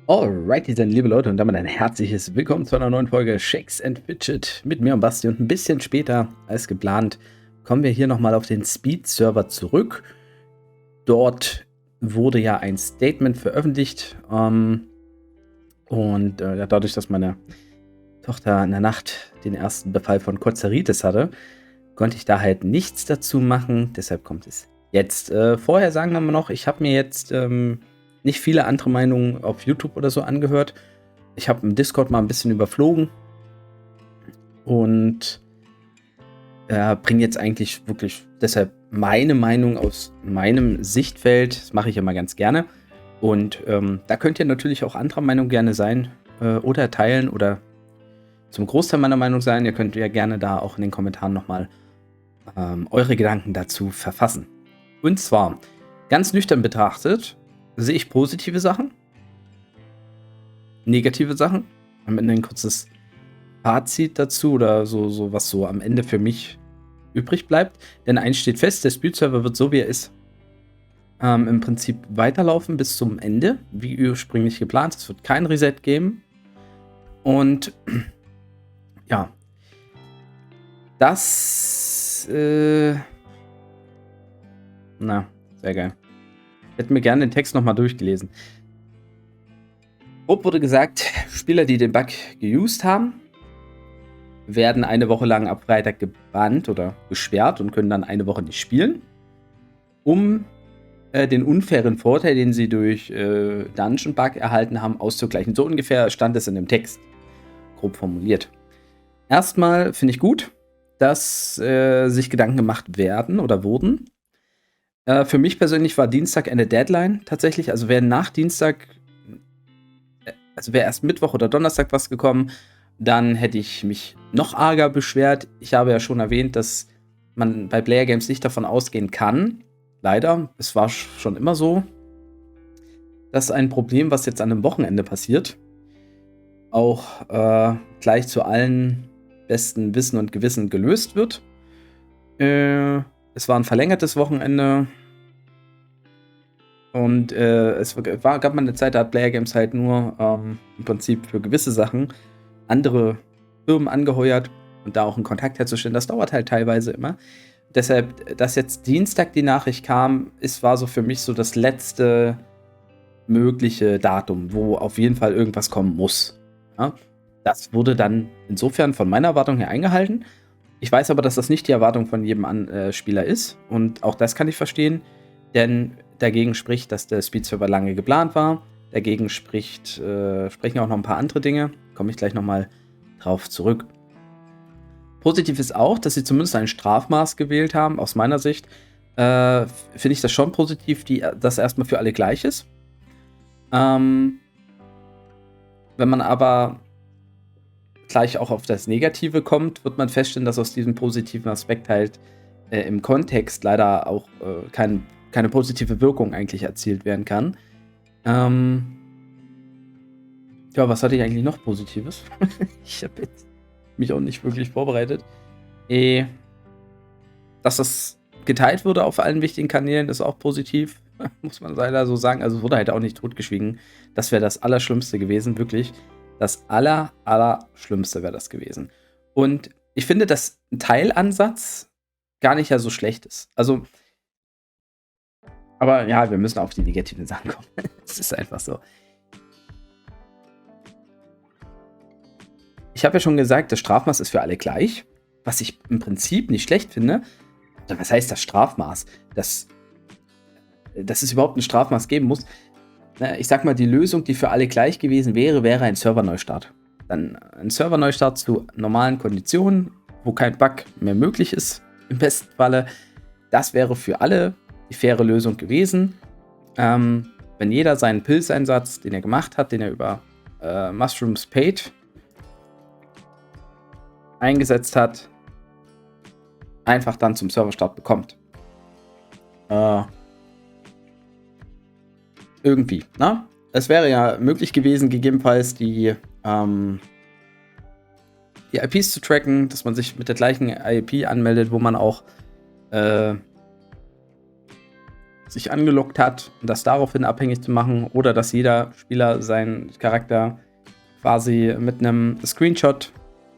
Alrighty dann, liebe Leute, und damit ein herzliches Willkommen zu einer neuen Folge Shakes and Fidget mit mir und Basti. Und ein bisschen später als geplant kommen wir hier nochmal auf den Speed-Server zurück. Dort wurde ja ein Statement veröffentlicht. Dadurch, dass meine Tochter in der Nacht den ersten Befall von Kozeritis hatte, konnte ich da halt nichts dazu machen. Deshalb kommt es jetzt. Vorher sagen wir mal noch, ich habe mir jetzt nicht viele andere Meinungen auf YouTube oder so angehört. Ich habe im Discord mal ein bisschen überflogen und bringe jetzt eigentlich wirklich deshalb meine Meinung aus meinem Sichtfeld. Das mache ich ja mal ganz gerne. Und da könnt ihr natürlich auch anderer Meinung gerne sein oder teilen oder zum Großteil meiner Meinung sein. Ihr könnt ja gerne da auch in den Kommentaren nochmal eure Gedanken dazu verfassen. Und zwar, ganz nüchtern betrachtet, sehe ich positive Sachen, negative Sachen. Am Ende ein kurzes Fazit dazu oder so was so am Ende für mich übrig bleibt. Denn eins steht fest, der Speed-Server wird so, wie er ist, im Prinzip weiterlaufen bis zum Ende, wie ursprünglich geplant. Es wird kein Reset geben. Und ja, das sehr geil. Ich hätte mir gerne den Text nochmal durchgelesen. Grob wurde gesagt, Spieler, die den Bug geused haben, werden eine Woche lang ab Freitag gebannt oder gesperrt und können dann eine Woche nicht spielen, um den unfairen Vorteil, den sie durch Dungeon Bug erhalten haben, auszugleichen. So ungefähr stand es in dem Text, grob formuliert. Erstmal finde ich gut, dass sich Gedanken gemacht werden oder wurden. Für mich persönlich war Dienstag eine Deadline tatsächlich. Also wäre nach Dienstag, also wäre erst Mittwoch oder Donnerstag was gekommen, dann hätte ich mich noch arger beschwert. Ich habe ja schon erwähnt, dass man bei Player Games nicht davon ausgehen kann. Leider, es war schon immer so, dass ein Problem, was jetzt an einem Wochenende passiert, auch gleich zu allen besten Wissen und Gewissen gelöst wird. Es war ein verlängertes Wochenende und gab mal eine Zeit, da hat Player Games halt nur im Prinzip für gewisse Sachen andere Firmen angeheuert und da auch einen Kontakt herzustellen. Das dauert halt teilweise immer. Deshalb, dass jetzt Dienstag die Nachricht kam, war so für mich so das letzte mögliche Datum, wo auf jeden Fall irgendwas kommen muss. Ja? Das wurde dann insofern von meiner Erwartung her eingehalten. Ich weiß aber, dass das nicht die Erwartung von jedem Spieler ist. Und auch das kann ich verstehen. Denn dagegen spricht, dass der Speed-Server lange geplant war. Dagegen sprechen auch noch ein paar andere Dinge. Komme ich gleich nochmal drauf zurück. Positiv ist auch, dass sie zumindest ein Strafmaß gewählt haben. Aus meiner Sicht finde ich das schon positiv, dass erstmal für alle gleich ist. Wenn man aber gleich auch auf das Negative kommt, wird man feststellen, dass aus diesem positiven Aspekt halt im Kontext leider auch keine positive Wirkung eigentlich erzielt werden kann. Was hatte ich eigentlich noch Positives? Ich habe jetzt mich auch nicht wirklich vorbereitet. Dass das geteilt wurde auf allen wichtigen Kanälen, ist auch positiv, muss man leider so sagen. Also es wurde halt auch nicht totgeschwiegen. Das wäre das Allerschlimmste gewesen, wirklich. Das Allerschlimmste wäre das gewesen. Und ich finde, dass ein Teilansatz gar nicht ja so schlecht ist. Also, aber ja, wir müssen auf die negativen Sachen kommen. Es ist einfach so. Ich habe ja schon gesagt, das Strafmaß ist für alle gleich, was ich im Prinzip nicht schlecht finde. Oder was heißt das Strafmaß? Dass es überhaupt ein Strafmaß geben muss. Ich sag mal, die Lösung, die für alle gleich gewesen wäre ein Serverneustart. Dann ein Serverneustart zu normalen Konditionen, wo kein Bug mehr möglich ist, im besten Falle. Das wäre für alle die faire Lösung gewesen. Wenn jeder seinen Pilzeinsatz, den er gemacht hat, den er über Mushrooms Paid eingesetzt hat, einfach dann zum Serverstart bekommt. Irgendwie, ne? Es wäre ja möglich gewesen, gegebenenfalls die IPs zu tracken, dass man sich mit der gleichen IP anmeldet, wo man auch sich angeloggt hat und das daraufhin abhängig zu machen oder dass jeder Spieler seinen Charakter quasi mit einem Screenshot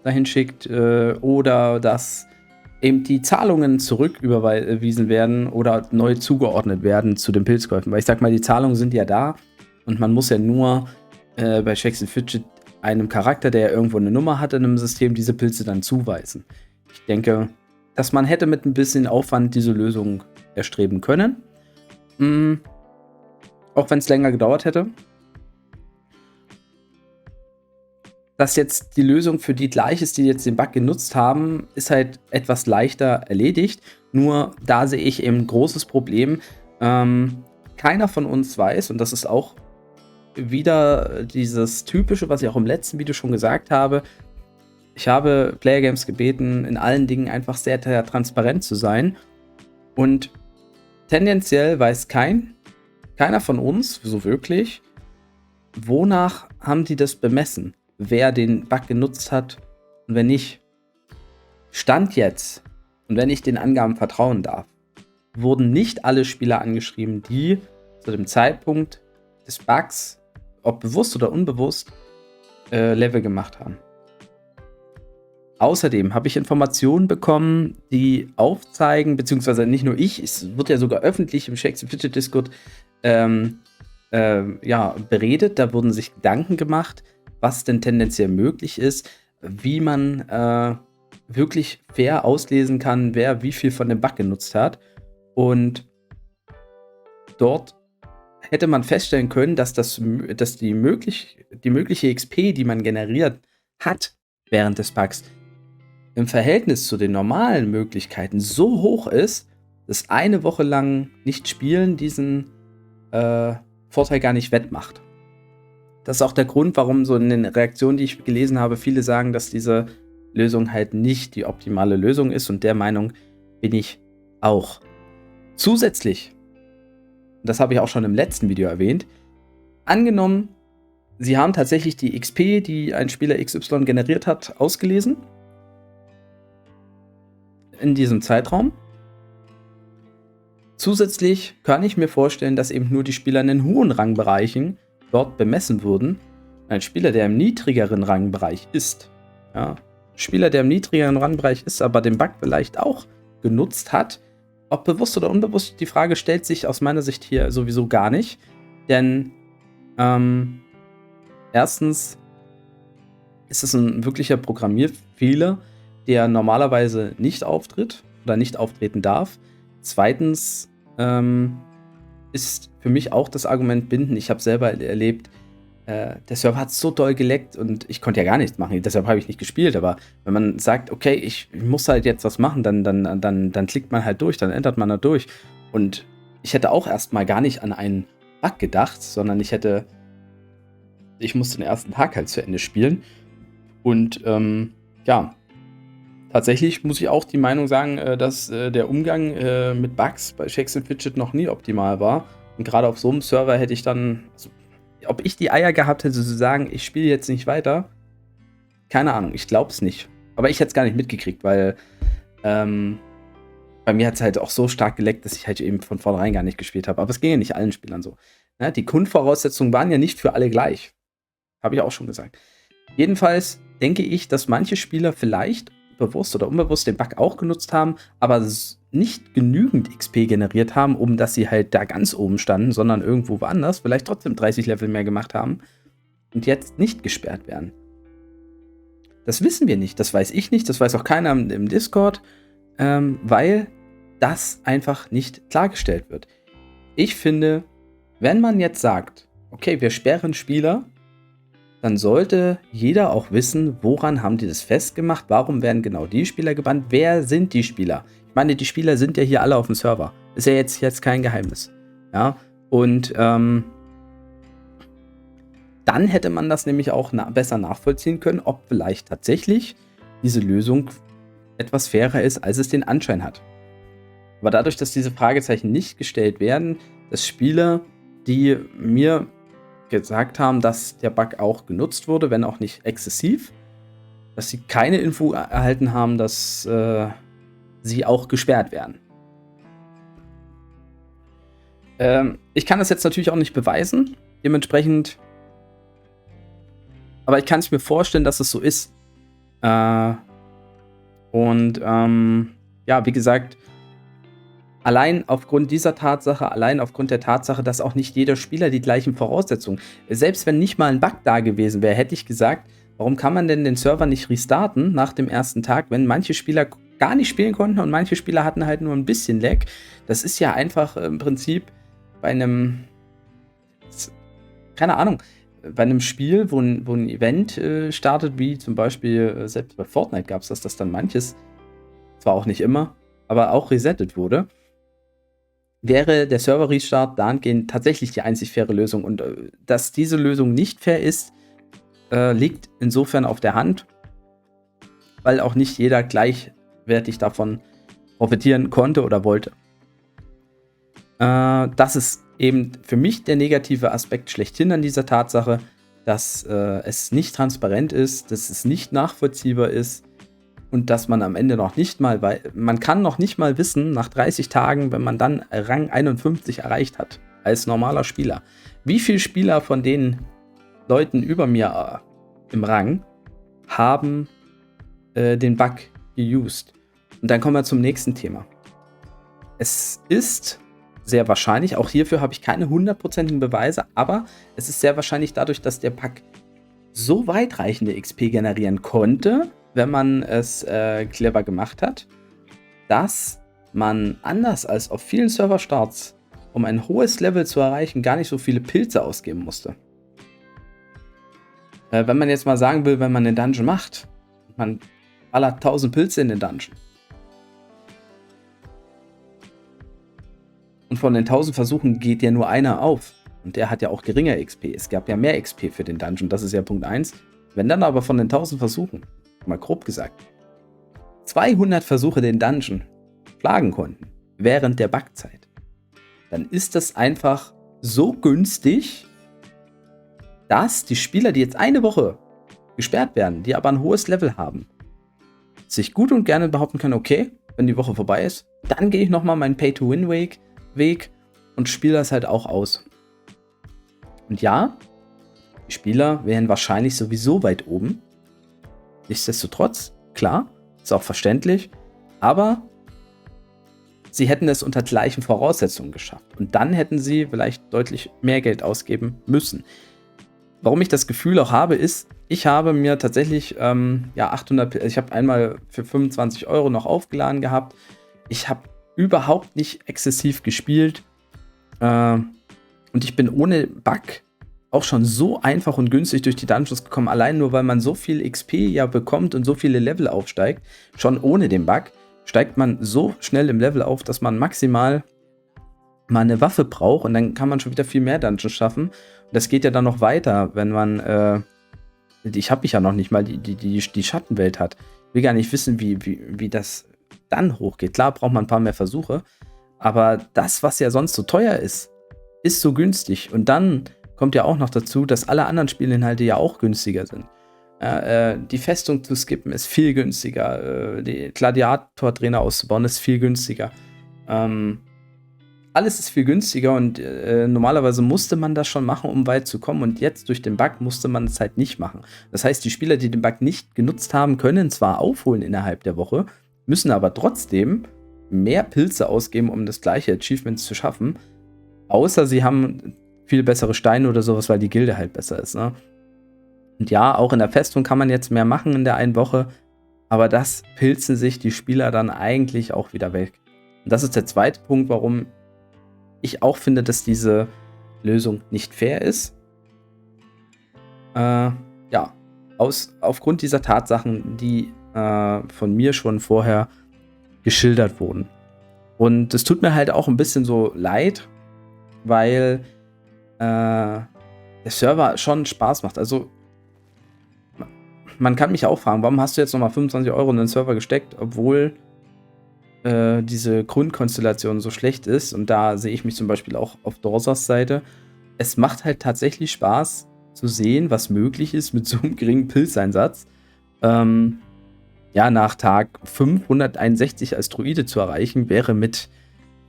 dahin schickt oder dass eben die Zahlungen zurücküberwiesen werden oder neu zugeordnet werden zu den Pilzkäufen. Weil ich sag mal, die Zahlungen sind ja da und man muss ja nur bei Shakes and Fidget einem Charakter, der ja irgendwo eine Nummer hat in einem System, diese Pilze dann zuweisen. Ich denke, dass man hätte mit ein bisschen Aufwand diese Lösung erstreben können. Auch wenn es länger gedauert hätte. Dass jetzt die Lösung für die gleich ist, die jetzt den Bug genutzt haben, ist halt etwas leichter erledigt. Nur da sehe ich eben ein großes Problem. Keiner von uns weiß, und das ist auch wieder dieses Typische, was ich auch im letzten Video schon gesagt habe. Ich habe Player Games gebeten, in allen Dingen einfach sehr transparent zu sein. Und tendenziell weiß keiner von uns, so wirklich, wonach haben die das bemessen, wer den Bug genutzt hat und wer nicht. Stand jetzt, und wenn ich den Angaben vertrauen darf, wurden nicht alle Spieler angeschrieben, die zu dem Zeitpunkt des Bugs, ob bewusst oder unbewusst, Level gemacht haben. Außerdem habe ich Informationen bekommen, die aufzeigen, beziehungsweise nicht nur ich, es wird ja sogar öffentlich im Shakes and Fidget Discord beredet, da wurden sich Gedanken gemacht, was denn tendenziell möglich ist, wie man wirklich fair auslesen kann, wer wie viel von dem Bug genutzt hat. Und dort hätte man feststellen können, dass die mögliche XP, die man generiert hat während des Bugs, im Verhältnis zu den normalen Möglichkeiten so hoch ist, dass eine Woche lang nicht spielen diesen Vorteil gar nicht wettmacht. Das ist auch der Grund, warum so in den Reaktionen, die ich gelesen habe, viele sagen, dass diese Lösung halt nicht die optimale Lösung ist, und der Meinung bin ich auch. Zusätzlich, das habe ich auch schon im letzten Video erwähnt, angenommen, Sie haben tatsächlich die XP, die ein Spieler XY generiert hat, ausgelesen in diesem Zeitraum. Zusätzlich kann ich mir vorstellen, dass eben nur die Spieler in den hohen Rangbereichen dort bemessen wurden. Ein Spieler, der im niedrigeren Rangbereich ist, Spieler, der im niedrigeren Rangbereich ist, aber den Bug vielleicht auch genutzt hat, ob bewusst oder unbewusst, die Frage stellt sich aus meiner Sicht hier sowieso gar nicht. Denn erstens ist es ein wirklicher Programmierfehler, der normalerweise nicht auftritt oder nicht auftreten darf. Zweitens ist für mich auch das Argument bindend. Ich habe selber erlebt, der Server hat so doll geleckt und ich konnte ja gar nichts machen. Deshalb habe ich nicht gespielt. Aber wenn man sagt, okay, ich muss halt jetzt was machen, dann klickt man halt durch, dann ändert man da durch. Und ich hätte auch erstmal gar nicht an einen Bug gedacht, sondern ich musste den ersten Tag halt zu Ende spielen. Und tatsächlich muss ich auch die Meinung sagen, dass der Umgang mit Bugs bei Shakes and Fidget noch nie optimal war. Und gerade auf so einem Server hätte ich dann, ob ich die Eier gehabt hätte zu sagen, ich spiele jetzt nicht weiter, keine Ahnung, ich glaube es nicht. Aber ich hätte es gar nicht mitgekriegt, weil bei mir hat es halt auch so stark geleckt, dass ich halt eben von vornherein gar nicht gespielt habe. Aber es ging ja nicht allen Spielern so. Ne? Die Grundvoraussetzungen waren ja nicht für alle gleich. Habe ich auch schon gesagt. Jedenfalls denke ich, dass manche Spieler vielleicht bewusst oder unbewusst den Bug auch genutzt haben, aber nicht genügend XP generiert haben, um dass sie halt da ganz oben standen, sondern irgendwo woanders, vielleicht trotzdem 30 Level mehr gemacht haben und jetzt nicht gesperrt werden. Das wissen wir nicht, das weiß ich nicht, das weiß auch keiner im Discord, weil das einfach nicht klargestellt wird. Ich finde, wenn man jetzt sagt, okay, wir sperren Spieler, dann sollte jeder auch wissen, woran haben die das festgemacht, warum werden genau die Spieler gebannt, wer sind die Spieler. Ich meine, die Spieler sind ja hier alle auf dem Server. Ist ja jetzt kein Geheimnis. Ja, und dann hätte man das nämlich auch besser nachvollziehen können, ob vielleicht tatsächlich diese Lösung etwas fairer ist, als es den Anschein hat. Aber dadurch, dass diese Fragezeichen nicht gestellt werden, dass Spieler, die mir gesagt haben, dass der Bug auch genutzt wurde, wenn auch nicht exzessiv, dass sie keine Info erhalten haben, dass sie auch gesperrt werden. Ich kann das jetzt natürlich auch nicht beweisen. Dementsprechend. Aber ich kann es mir vorstellen, dass es so ist. Ja, wie gesagt, allein aufgrund dieser Tatsache, allein aufgrund der Tatsache, dass auch nicht jeder Spieler die gleichen Voraussetzungen, selbst wenn nicht mal ein Bug da gewesen wäre, hätte ich gesagt, warum kann man denn den Server nicht restarten nach dem ersten Tag, wenn manche Spieler gar nicht spielen konnten und manche Spieler hatten halt nur ein bisschen Lag. Das ist ja einfach im Prinzip bei einem, keine Ahnung, bei einem Spiel, wo ein Event startet, wie zum Beispiel, selbst bei Fortnite gab es das, dass dann manches, zwar auch nicht immer, aber auch resettet wurde, wäre der Server-Restart dahingehend tatsächlich die einzig faire Lösung. Und dass diese Lösung nicht fair ist, liegt insofern auf der Hand, weil auch nicht jeder gleichwertig davon profitieren konnte oder wollte. Das ist eben für mich der negative Aspekt schlechthin an dieser Tatsache, dass es nicht transparent ist, dass es nicht nachvollziehbar ist und dass man am Ende noch nicht mal, man kann noch nicht mal wissen, nach 30 Tagen, wenn man dann Rang 51 erreicht hat, als normaler Spieler, wie viele Spieler von den Leuten über mir im Rang haben den Bug geused. Und dann kommen wir zum nächsten Thema. Es ist sehr wahrscheinlich, auch hierfür habe ich keine hundertprozentigen Beweise, aber es ist sehr wahrscheinlich dadurch, dass der Bug so weitreichende XP generieren konnte, wenn man es clever gemacht hat, dass man anders als auf vielen Serverstarts, um ein hohes Level zu erreichen, gar nicht so viele Pilze ausgeben musste. Wenn man jetzt mal sagen will, wenn man einen Dungeon macht, man ballert 1000 Pilze in den Dungeon. Und von den 1000 Versuchen geht ja nur einer auf. Und der hat ja auch geringer XP. Es gab ja mehr XP für den Dungeon. Das ist ja Punkt 1. Wenn dann aber von den 1000 Versuchen, mal grob gesagt, 200 Versuche den Dungeon schlagen konnten während der Bugzeit, dann ist das einfach so günstig, dass die Spieler, die jetzt eine Woche gesperrt werden, die aber ein hohes Level haben, sich gut und gerne behaupten können, okay, wenn die Woche vorbei ist, dann gehe ich nochmal meinen Pay-to-Win-Weg und spiele das halt auch aus. Und ja, die Spieler wären wahrscheinlich sowieso weit oben. Nichtsdestotrotz, klar, ist auch verständlich, aber sie hätten es unter gleichen Voraussetzungen geschafft. Und dann hätten sie vielleicht deutlich mehr Geld ausgeben müssen. Warum ich das Gefühl auch habe, ist, ich habe mir tatsächlich 800, ich habe einmal für 25 € noch aufgeladen gehabt. Ich habe überhaupt nicht exzessiv gespielt und ich bin ohne Bug auch schon so einfach und günstig durch die Dungeons gekommen, allein nur weil man so viel XP ja bekommt und so viele Level aufsteigt, schon ohne den Bug, steigt man so schnell im Level auf, dass man maximal mal eine Waffe braucht und dann kann man schon wieder viel mehr Dungeons schaffen. Und das geht ja dann noch weiter, wenn man, ich habe mich ja noch nicht mal, die Schattenwelt hat. Ich will gar nicht wissen, wie das dann hochgeht. Klar braucht man ein paar mehr Versuche, aber das, was ja sonst so teuer ist, ist so günstig. Und dann kommt ja auch noch dazu, dass alle anderen Spielinhalte ja auch günstiger sind. Die Festung zu skippen ist viel günstiger. Die Gladiator-Trainer auszubauen ist viel günstiger. Alles ist viel günstiger und normalerweise musste man das schon machen, um weit zu kommen. Und jetzt durch den Bug musste man es halt nicht machen. Das heißt, die Spieler, die den Bug nicht genutzt haben, können zwar aufholen innerhalb der Woche, müssen aber trotzdem mehr Pilze ausgeben, um das gleiche Achievement zu schaffen. Außer sie haben viel bessere Steine oder sowas, weil die Gilde halt besser ist. Ne? Und ja, auch in der Festung kann man jetzt mehr machen in der einen Woche, aber das pilzen sich die Spieler dann eigentlich auch wieder weg. Und das ist der zweite Punkt, warum ich auch finde, dass diese Lösung nicht fair ist. Aufgrund dieser Tatsachen, die von mir schon vorher geschildert wurden. Und es tut mir halt auch ein bisschen so leid, weil der Server schon Spaß macht. Also man kann mich auch fragen, warum hast du jetzt nochmal 25 € in den Server gesteckt, obwohl diese Grundkonstellation so schlecht ist. Und da sehe ich mich zum Beispiel auch auf Dorsas Seite. Es macht halt tatsächlich Spaß zu sehen, was möglich ist mit so einem geringen Pilzeinsatz. Nach Tag 561 als Druide zu erreichen, wäre mit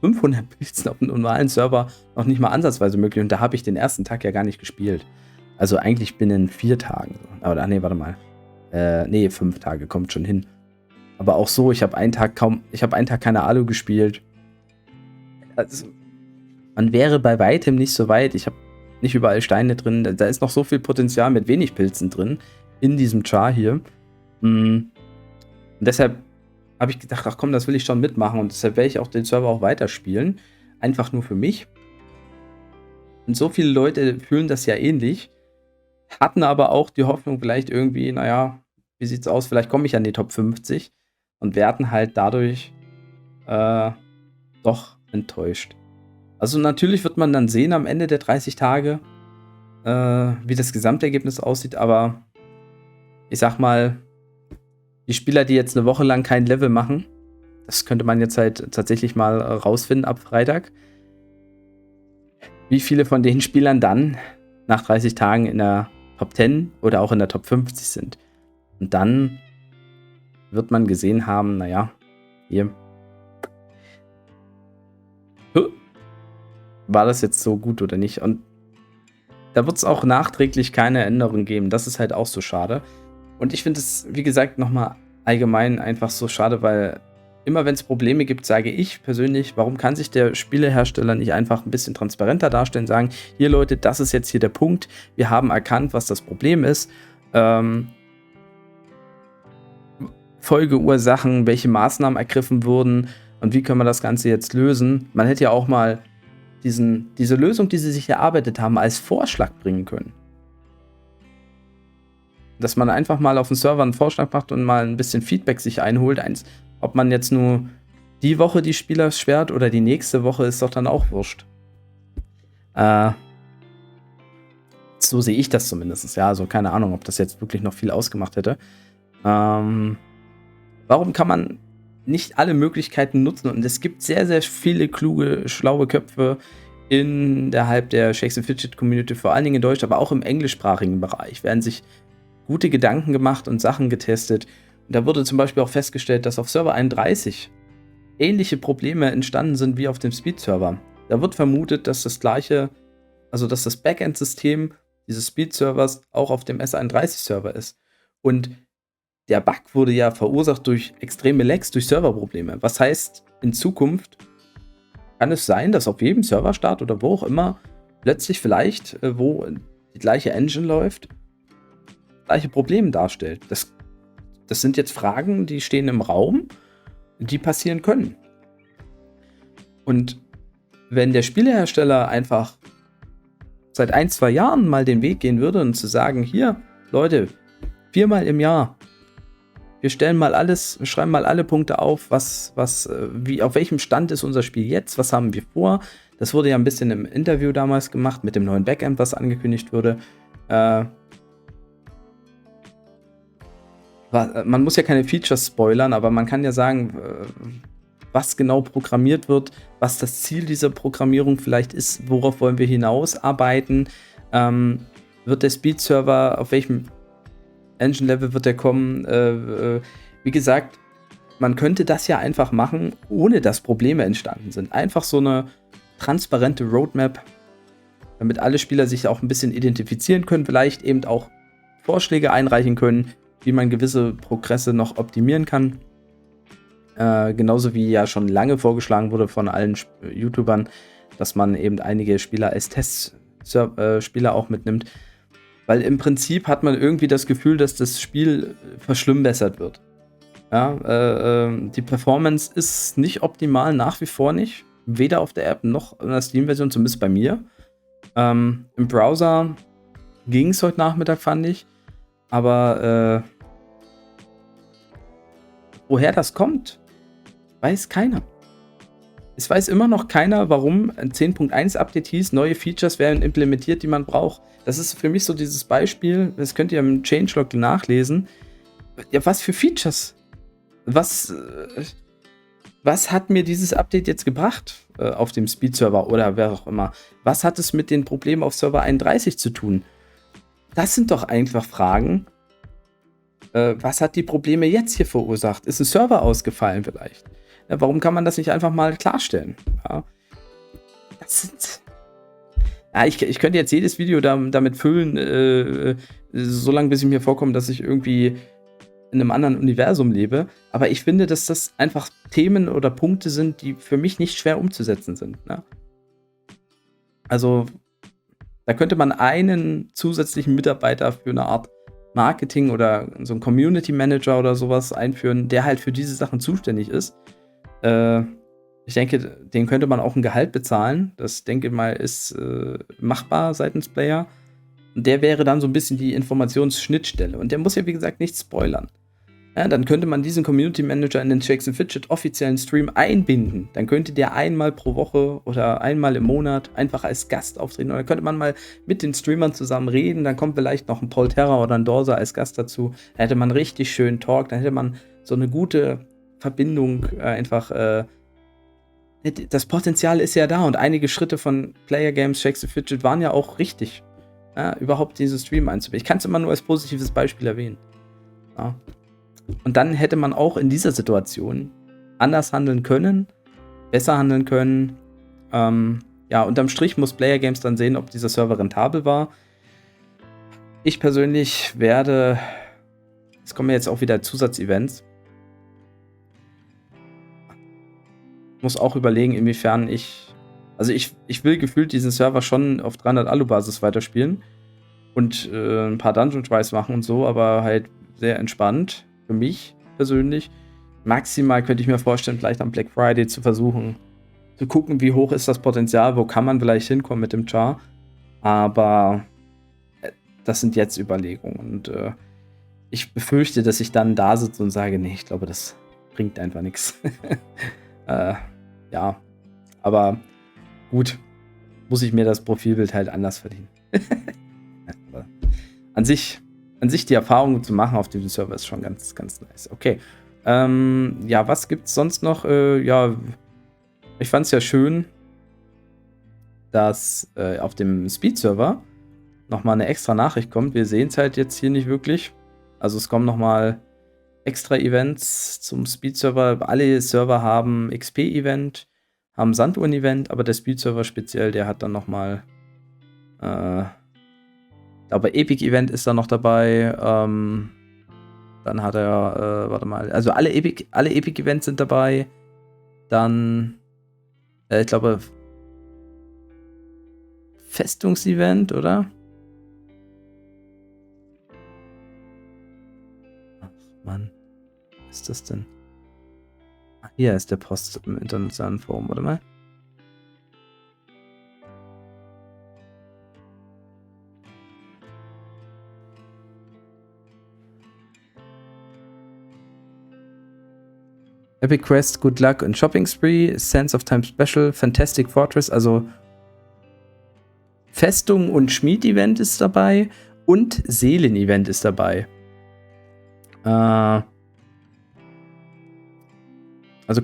500 Pilzen auf einem normalen Server noch nicht mal ansatzweise möglich. Und da habe ich den ersten Tag ja gar nicht gespielt. Also eigentlich binnen 4 Tagen. Aber nee, warte mal. 5 Tage kommt schon hin. Aber auch so, ich habe einen Tag keine Alu gespielt. Also, man wäre bei weitem nicht so weit. Ich habe nicht überall Steine drin. Da ist noch so viel Potenzial mit wenig Pilzen drin. In diesem Char hier. Und deshalb habe ich gedacht, ach komm, das will ich schon mitmachen. Und deshalb werde ich auch den Server auch weiterspielen. Einfach nur für mich. Und so viele Leute fühlen das ja ähnlich. Hatten aber auch die Hoffnung, vielleicht irgendwie, naja, wie sieht's aus? Vielleicht komme ich an die Top 50. Und werden halt dadurch doch enttäuscht. Also natürlich wird man dann sehen am Ende der 30 Tage, wie das Gesamtergebnis aussieht, aber ich sag mal, die Spieler, die jetzt eine Woche lang kein Level machen, das könnte man jetzt halt tatsächlich mal rausfinden ab Freitag, wie viele von den Spielern dann nach 30 Tagen in der Top 10 oder auch in der Top 50 sind. Und dann wird man gesehen haben, naja, hier war das jetzt so gut oder nicht. Und da wird es auch nachträglich keine Änderung geben. Das ist halt auch so schade. Und ich finde es, wie gesagt, nochmal allgemein einfach so schade, weil immer wenn es Probleme gibt, sage ich persönlich, warum kann sich der Spielehersteller nicht einfach ein bisschen transparenter darstellen, sagen, hier Leute, das ist jetzt hier der Punkt, wir haben erkannt, was das Problem ist, Folgeursachen, welche Maßnahmen ergriffen wurden und wie können wir das Ganze jetzt lösen. Man hätte ja auch mal diese Lösung, die sie sich erarbeitet haben, als Vorschlag bringen können. Dass man einfach mal auf dem Server einen Vorschlag macht und mal ein bisschen Feedback sich einholt. Ob man jetzt nur die Woche die Spieler sperrt oder die nächste Woche, ist doch dann auch wurscht. So sehe ich das zumindest. Ja, also keine Ahnung, ob das jetzt wirklich noch viel ausgemacht hätte. Warum kann man nicht alle Möglichkeiten nutzen? Und es gibt sehr, sehr viele kluge, schlaue Köpfe innerhalb der Shakes & Fidget Community, vor allen Dingen in Deutsch, aber auch im englischsprachigen Bereich, werden sich gute Gedanken gemacht und Sachen getestet. Und da wurde zum Beispiel auch festgestellt, dass auf Server 31 ähnliche Probleme entstanden sind wie auf dem Speed-Server. Da wird vermutet, dass das gleiche, also dass das Backend-System dieses Speed-Servers auch auf dem S31-Server ist. Und der Bug wurde ja verursacht durch extreme Lags, durch Serverprobleme. Was heißt, in Zukunft kann es sein, dass auf jedem Serverstart oder wo auch immer plötzlich vielleicht, wo die gleiche Engine läuft, gleiche Probleme darstellt. Das sind jetzt Fragen, die stehen im Raum, die passieren können. Und wenn der Spielehersteller einfach seit 1-2 Jahren mal den Weg gehen würde und zu sagen, hier, Leute, 4-mal im Jahr, wir schreiben mal alle Punkte auf, auf welchem Stand ist unser Spiel jetzt, was haben wir vor. Das wurde ja ein bisschen im Interview damals gemacht mit dem neuen Backend, was angekündigt wurde. Man muss ja keine Features spoilern, aber man kann ja sagen, was genau programmiert wird, was das Ziel dieser Programmierung vielleicht ist, worauf wollen wir hinausarbeiten, wird der Speed-Server, auf welchem Engine-Level wird der kommen, wie gesagt, man könnte das ja einfach machen, ohne dass Probleme entstanden sind. Einfach so eine transparente Roadmap, damit alle Spieler sich auch ein bisschen identifizieren können, vielleicht eben auch Vorschläge einreichen können, wie man gewisse Progresse noch optimieren kann. Genauso wie ja schon lange vorgeschlagen wurde von allen YouTubern, dass man eben einige Spieler als Testspieler auch mitnimmt. Weil im Prinzip hat man irgendwie das Gefühl, dass das Spiel verschlimmbessert wird. Ja, die Performance ist nicht optimal, nach wie vor nicht. Weder auf der App noch in der Steam-Version, zumindest bei mir. Im Browser ging es heute Nachmittag, fand ich. Aber woher das kommt, weiß keiner. Es weiß immer noch keiner, warum ein 10.1 Update hieß, neue Features werden implementiert, die man braucht. Das ist für mich so dieses Beispiel, das könnt ihr im Changelog nachlesen. Ja, was für Features? Was hat mir dieses Update jetzt gebracht auf dem Speed-Server oder wer auch immer? Was hat es mit den Problemen auf Server 31 zu tun? Das sind doch einfach Fragen. Was hat die Probleme jetzt hier verursacht? Ist ein Server ausgefallen vielleicht? Ja, warum kann man das nicht einfach mal klarstellen? Ja, das sind. Ja, ich könnte jetzt jedes Video damit füllen, so lange, bis ich mir vorkomme, dass ich irgendwie in einem anderen Universum lebe. Aber ich finde, dass das einfach Themen oder Punkte sind, die für mich nicht schwer umzusetzen sind. Ne? Also, da könnte man einen zusätzlichen Mitarbeiter für eine Art Marketing oder so einen Community Manager oder sowas einführen, der halt für diese Sachen zuständig ist. Ich denke, den könnte man auch ein Gehalt bezahlen. Das, denke ich mal, ist machbar seitens Player. Und der wäre dann so ein bisschen die Informationsschnittstelle. Und der muss ja, wie gesagt, nicht spoilern. Ja, dann könnte man diesen Community Manager in den Shakes and Fidget offiziellen Stream einbinden. Dann könnte der einmal pro Woche oder einmal im Monat einfach als Gast auftreten. Oder könnte man mal mit den Streamern zusammen reden. Dann kommt vielleicht noch ein Paul Terra oder ein Dorsa als Gast dazu. Dann hätte man richtig schön Talk. Dann hätte man so eine gute Verbindung einfach. Das Potenzial ist ja da und einige Schritte von Player Games, Shakes and Fidget waren ja auch richtig. Ja, überhaupt diese Stream einzubinden. Ich kann es immer nur als positives Beispiel erwähnen. Ja. Und dann hätte man auch in dieser Situation anders handeln können, besser handeln können. Ja, unterm Strich muss Player Games dann sehen, ob dieser Server rentabel war. Ich persönlich werde, es kommen jetzt auch wieder Zusatzevents, muss auch überlegen, inwiefern ich will gefühlt diesen Server schon auf 300 Alu-Basis weiterspielen und ein paar Dungeon Tries machen und so, aber halt sehr entspannt. Für mich persönlich. Maximal könnte ich mir vorstellen, vielleicht am Black Friday zu versuchen, zu gucken, wie hoch ist das Potenzial, wo kann man vielleicht hinkommen mit dem Char. Aber das sind jetzt Überlegungen. Und ich befürchte, dass ich dann da sitze und sage, nee, ich glaube, das bringt einfach nichts. Ja, aber gut, muss ich mir das Profilbild halt anders verdienen. Aber an sich die Erfahrung zu machen auf diesem Server ist schon ganz, ganz nice. Okay. Ja, was gibt's sonst noch? Ja, ich fand's ja schön, dass auf dem Speed-Server nochmal eine extra Nachricht kommt. Wir sehen es halt jetzt hier nicht wirklich. Also es kommen nochmal extra Events zum Speed-Server. Alle Server haben XP-Event, haben Sanduhren-Event, aber der Speed-Server speziell, der hat dann nochmal aber Epic Event ist da noch dabei. Dann hat er, warte mal, also alle Epic Events sind dabei. Dann, ich glaube, Festungsevent, oder? Ach, Mann. Was ist das denn? Ach, hier ist der Post im internationalen Forum, warte mal. Epic Quest, Good Luck und Shopping Spree, Sense of Time Special, Fantastic Fortress, also Festung und Schmied-Event ist dabei und Seelen-Event ist dabei. Also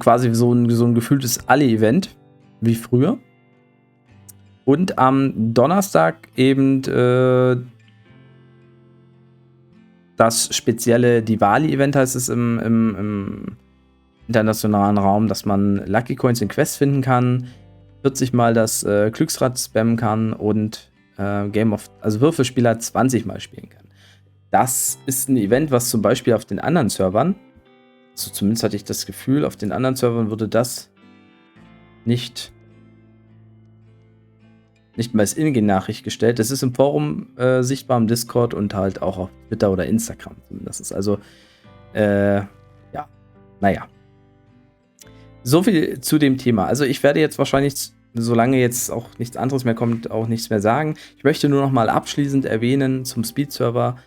quasi so ein gefühltes Alle-Event, wie früher. Und am Donnerstag eben das spezielle Diwali-Event heißt es im internationalen Raum, dass man Lucky Coins in Quest finden kann, 40 Mal das Glücksrad spammen kann und Würfelspieler 20 Mal spielen kann. Das ist ein Event, was zum Beispiel auf den anderen Servern, so zumindest hatte ich das Gefühl, auf den anderen Servern wurde das nicht mal als Ingame-Nachricht gestellt. Das ist im Forum sichtbar, im Discord und halt auch auf Twitter oder Instagram. Das ist also, ja, naja. So viel zu dem Thema. Also ich werde jetzt wahrscheinlich, solange jetzt auch nichts anderes mehr kommt, auch nichts mehr sagen. Ich möchte nur noch mal abschließend erwähnen zum Speed-Server.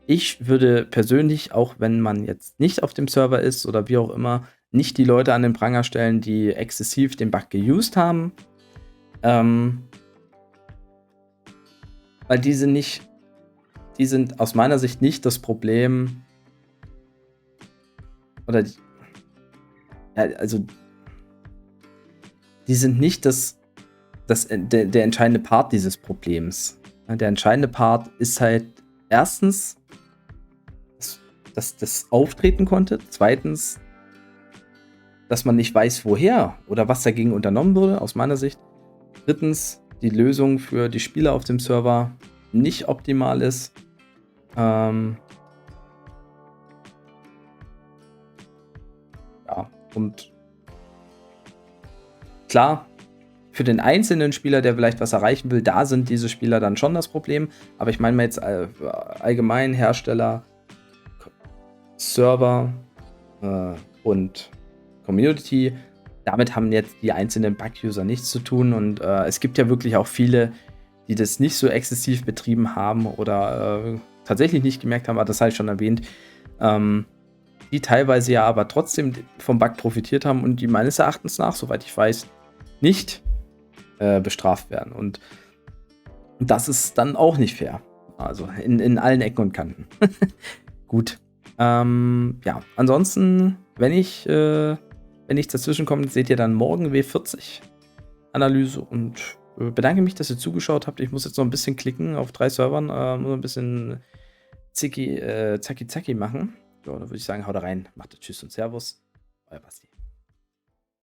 Ich würde persönlich, auch wenn man jetzt nicht auf dem Server ist oder wie auch immer, nicht die Leute an den Pranger stellen, die exzessiv den Bug geused haben. Weil die sind aus meiner Sicht nicht das Problem. Oder die sind nicht der entscheidende Part dieses Problems. Der entscheidende Part ist halt erstens, dass das auftreten konnte. Zweitens, dass man nicht weiß, woher oder was dagegen unternommen wurde, aus meiner Sicht. Drittens, die Lösung für die Spieler auf dem Server nicht optimal ist. Ja, und klar, für den einzelnen Spieler, der vielleicht was erreichen will, da sind diese Spieler dann schon das Problem. Aber ich meine mal jetzt allgemein Hersteller, Server und Community. Damit haben jetzt die einzelnen Bug-User nichts zu tun. Und es gibt ja wirklich auch viele, die das nicht so exzessiv betrieben haben oder tatsächlich nicht gemerkt haben, aber das habe ich schon erwähnt, die teilweise ja aber trotzdem vom Bug profitiert haben und die meines Erachtens nach, soweit ich weiß, nicht bestraft werden. Und das ist dann auch nicht fair. Also in allen Ecken und Kanten. Gut. Ja, ansonsten, wenn ich dazwischen komme, seht ihr dann morgen W40-Analyse und bedanke mich, dass ihr zugeschaut habt. Ich muss jetzt noch ein bisschen klicken auf 3 Servern, muss ein bisschen zacki machen. Ja, dann würde ich sagen, haut rein, macht Tschüss und Servus. Euer Basti.